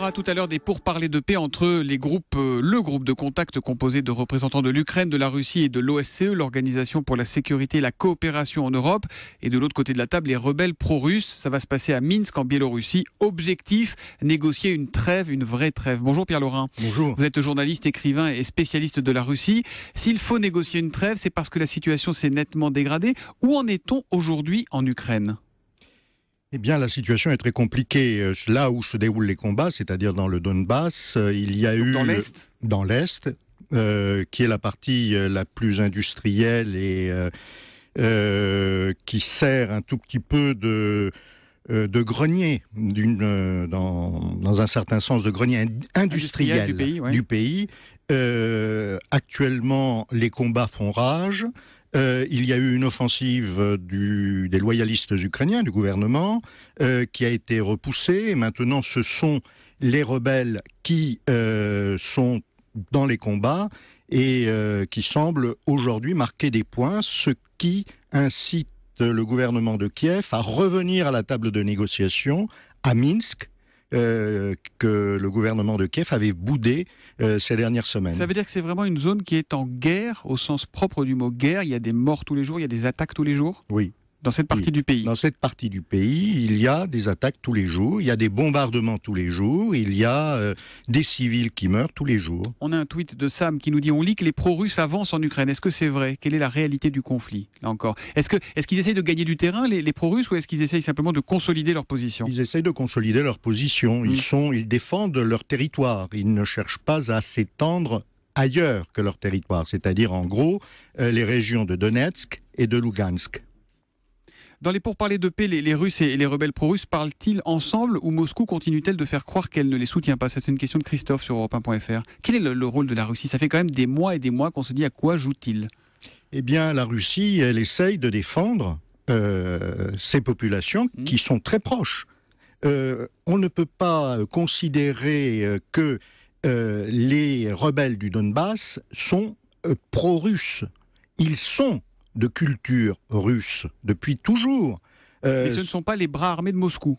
parlera tout à l'heure des pourparlers de paix entre le groupe de contact composé de représentants de l'Ukraine, de la Russie et de l'OSCE, l'Organisation pour la sécurité et la coopération en Europe. Et de l'autre côté de la table, les rebelles pro-russes. Ça va se passer à Minsk, en Biélorussie. Objectif, négocier une trêve, une vraie trêve. Bonjour Pierre Laurin. Bonjour. Vous êtes journaliste, écrivain et spécialiste de la Russie. S'il faut négocier une trêve, c'est parce que la situation s'est nettement dégradée. Où en est-on aujourd'hui en Ukraine ? Eh bien, la situation est très compliquée. Là où se déroulent les combats, c'est-à-dire dans le Donbass, il y a eu... Dans l'Est ? Dans l'Est, qui est la partie la plus industrielle et qui sert un tout petit peu de grenier, dans un certain sens, de grenier industriel du pays. Actuellement, les combats font rage. Il y a eu une offensive des loyalistes ukrainiens, du gouvernement, qui a été repoussée. Et maintenant, ce sont les rebelles qui sont dans les combats et qui semblent aujourd'hui marquer des points, ce qui incite le gouvernement de Kiev à revenir à la table de négociation à Minsk, que le gouvernement de Kiev avait boudé ces dernières semaines. Ça veut dire que c'est vraiment une zone qui est en guerre, au sens propre du mot guerre. Il y a des morts tous les jours, il y a des attaques tous les jours ? Oui. Dans cette partie du pays ? Dans cette partie du pays, il y a des attaques tous les jours, il y a des bombardements tous les jours, il y a des civils qui meurent tous les jours. On a un tweet de Sam qui nous dit « On lit que les pro-russes avancent en Ukraine ». Est-ce que c'est vrai ? Quelle est la réalité du conflit ? Là encore. Est-ce qu'ils essayent de gagner du terrain, les pro-russes, ou est-ce qu'ils essayent simplement de consolider leur position ? Ils essayent de consolider leur position. Ils défendent leur territoire. Ils ne cherchent pas à s'étendre ailleurs que leur territoire, c'est-à-dire en gros les régions de Donetsk et de Lugansk. Dans les pourparlers de paix, les Russes et les rebelles pro-russes parlent-ils ensemble ou Moscou continue-t-elle de faire croire qu'elle ne les soutient pas ? C'est une question de Christophe sur Europe1.fr. Quel est le rôle de la Russie ? Ça fait quand même des mois et des mois qu'on se dit à quoi joue-t-il ? Eh bien, la Russie, elle essaye de défendre ces populations qui sont très proches. On ne peut pas considérer que les rebelles du Donbass sont pro-russes. Ils sont de culture russe depuis toujours. Mais ce ne sont pas les bras armés de Moscou.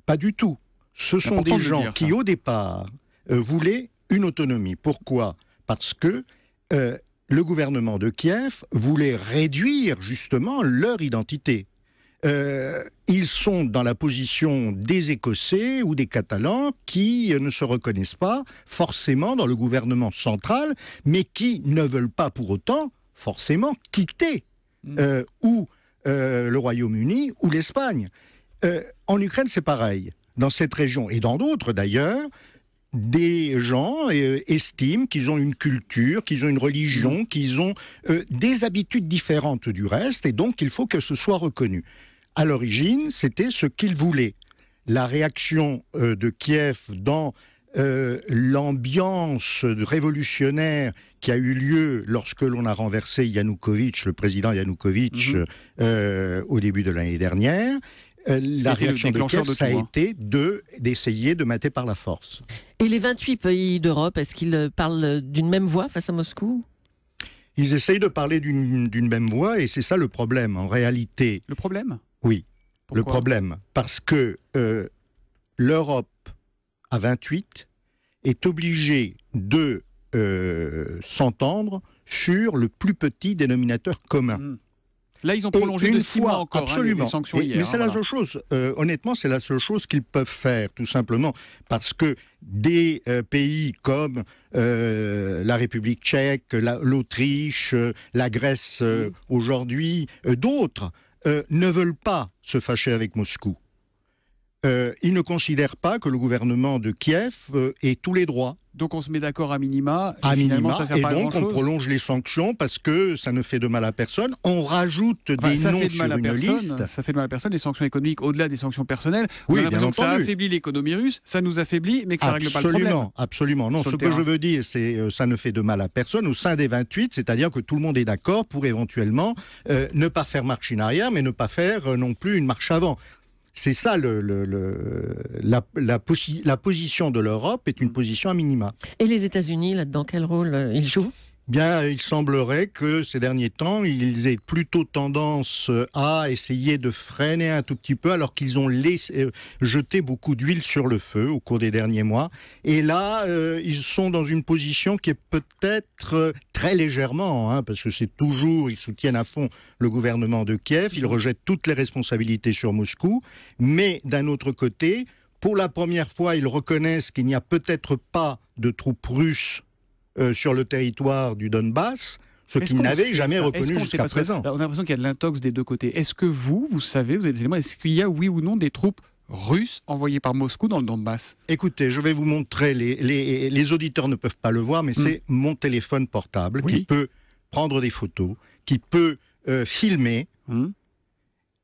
Pas du tout. Ce sont des gens qui, au départ, voulaient une autonomie. Pourquoi ? Parce que le gouvernement de Kiev voulait réduire justement leur identité. Ils sont dans la position des Écossais ou des Catalans qui ne se reconnaissent pas forcément dans le gouvernement central, mais qui ne veulent pas pour autant forcément quitter ou le Royaume-Uni ou l'Espagne. En Ukraine, c'est pareil. Dans cette région, et dans d'autres d'ailleurs, des gens estiment qu'ils ont une culture, qu'ils ont une religion, qu'ils ont des habitudes différentes du reste, et donc il faut que ce soit reconnu. À l'origine, c'était ce qu'ils voulaient. La réaction de Kiev dans l'ambiance révolutionnaire qui a eu lieu lorsque l'on a renversé Yanukovych, le président Yanukovych, au début de l'année dernière, la réaction de Kiev, ça a été d'essayer de mater par la force. Et les 28 pays d'Europe, est-ce qu'ils parlent d'une même voix face à Moscou ? Ils essayent de parler d'une même voix, et c'est ça le problème, en réalité. Le problème ? Oui, pourquoi ? Le problème, parce que l'Europe à 28 est obligée de s'entendre sur le plus petit dénominateur commun. Là, ils ont prolongé de 6 mois encore absolument. Les sanctions hier. Mais c'est la seule chose, honnêtement, c'est la seule chose qu'ils peuvent faire, tout simplement, parce que des pays comme la République tchèque, l'Autriche, la Grèce aujourd'hui, d'autres, ne veulent pas se fâcher avec Moscou. Ils ne considèrent pas que le gouvernement de Kiev ait tous les droits. Donc on se met d'accord à minima, ça sert et pas donc on prolonge les sanctions parce que ça ne fait de mal à personne. On rajoute des noms sur une liste. Ça fait de mal à personne, les sanctions économiques, au-delà des sanctions personnelles. Oui, on a l'impression que ça entendu. affaiblit l'économie russe, ça nous affaiblit, mais que ça ne règle pas le problème. Absolument. Non, ce que je veux dire, c'est ça ne fait de mal à personne au sein des 28, c'est-à-dire que tout le monde est d'accord pour éventuellement ne pas faire marche in arrière, mais ne pas faire non plus une marche avant. C'est ça, la position de l'Europe est une position à minima. Et les États-Unis, là-dedans, quel rôle ils jouent ? Bien, il semblerait que ces derniers temps, ils aient plutôt tendance à essayer de freiner un tout petit peu, alors qu'ils ont jeté beaucoup d'huile sur le feu au cours des derniers mois. Et là, ils sont dans une position qui est peut-être très légèrement, parce que c'est toujours, ils soutiennent à fond le gouvernement de Kiev, ils rejettent toutes les responsabilités sur Moscou, mais d'un autre côté, pour la première fois, ils reconnaissent qu'il n'y a peut-être pas de troupes russes sur le territoire du Donbass, ce qu'ils n'avaient jamais reconnu jusqu'à présent. On a l'impression qu'il y a de l'intox des deux côtés. Est-ce que vous savez, vous avez des éléments, est-ce qu'il y a oui ou non des troupes russes envoyées par Moscou dans le Donbass? Écoutez, je vais vous montrer, les auditeurs ne peuvent pas le voir, mais c'est mon téléphone portable qui peut prendre des photos, qui peut filmer.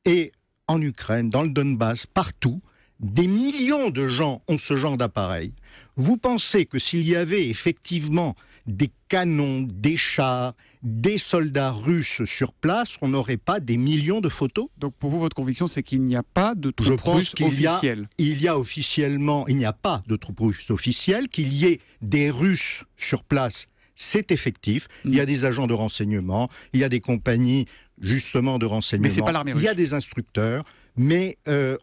Et en Ukraine, dans le Donbass, partout, des millions de gens ont ce genre d'appareil. Vous pensez que s'il y avait effectivement des canons, des chars, des soldats russes sur place, on n'aurait pas des millions de photos? Donc pour vous, votre conviction, c'est qu'il n'y a pas de troupes russes officielles? Il n'y a pas de troupes russes officielles. Qu'il y ait des Russes sur place, c'est effectif. Il y a des agents de renseignement, il y a des compagnies justement de renseignement, mais c'est pas l'armée russe. Il y a des instructeurs. Mais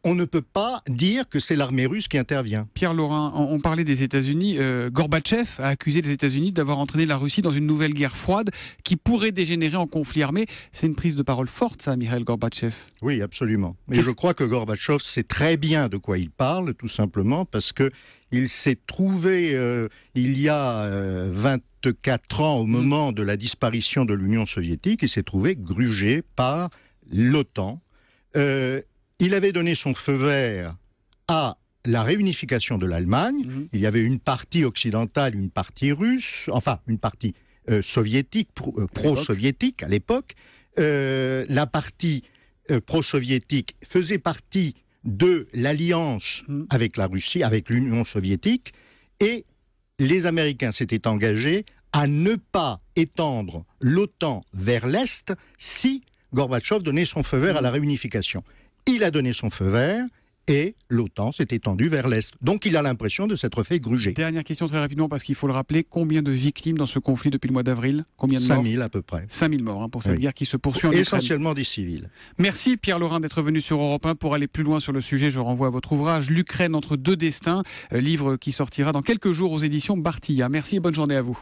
on ne peut pas dire que c'est l'armée russe qui intervient. Pierre Laurin, on parlait des États-Unis. Gorbatchev a accusé les États-Unis d'avoir entraîné la Russie dans une nouvelle guerre froide qui pourrait dégénérer en conflit armé. C'est une prise de parole forte, ça, Mikhail Gorbatchev. Oui, absolument. Mais je crois que Gorbatchev sait très bien de quoi il parle, tout simplement, parce qu'il s'est trouvé, il y a 24 ans, au moment de la disparition de l'Union soviétique, il s'est trouvé grugé par l'OTAN. Il avait donné son feu vert à la réunification de l'Allemagne. Il y avait une partie occidentale, une partie russe, enfin une partie soviétique, pro-soviétique à l'époque. La partie pro-soviétique faisait partie de l'alliance avec la Russie, avec l'Union soviétique, et les Américains s'étaient engagés à ne pas étendre l'OTAN vers l'Est si Gorbatchev donnait son feu vert à la réunification. Il a donné son feu vert et l'OTAN s'est étendue vers l'Est. Donc il a l'impression de s'être fait gruger. Dernière question très rapidement, parce qu'il faut le rappeler, combien de victimes dans ce conflit depuis le mois d'avril? Combien de morts? 5000 à peu près. 5000 morts pour cette guerre qui se poursuit en Ukraine. Essentiellement des civils. Merci Pierre Laurin d'être venu sur Europe 1. Pour aller plus loin sur le sujet, je renvoie à votre ouvrage L'Ukraine entre deux destins, livre qui sortira dans quelques jours aux éditions Bartilla. Merci et bonne journée à vous.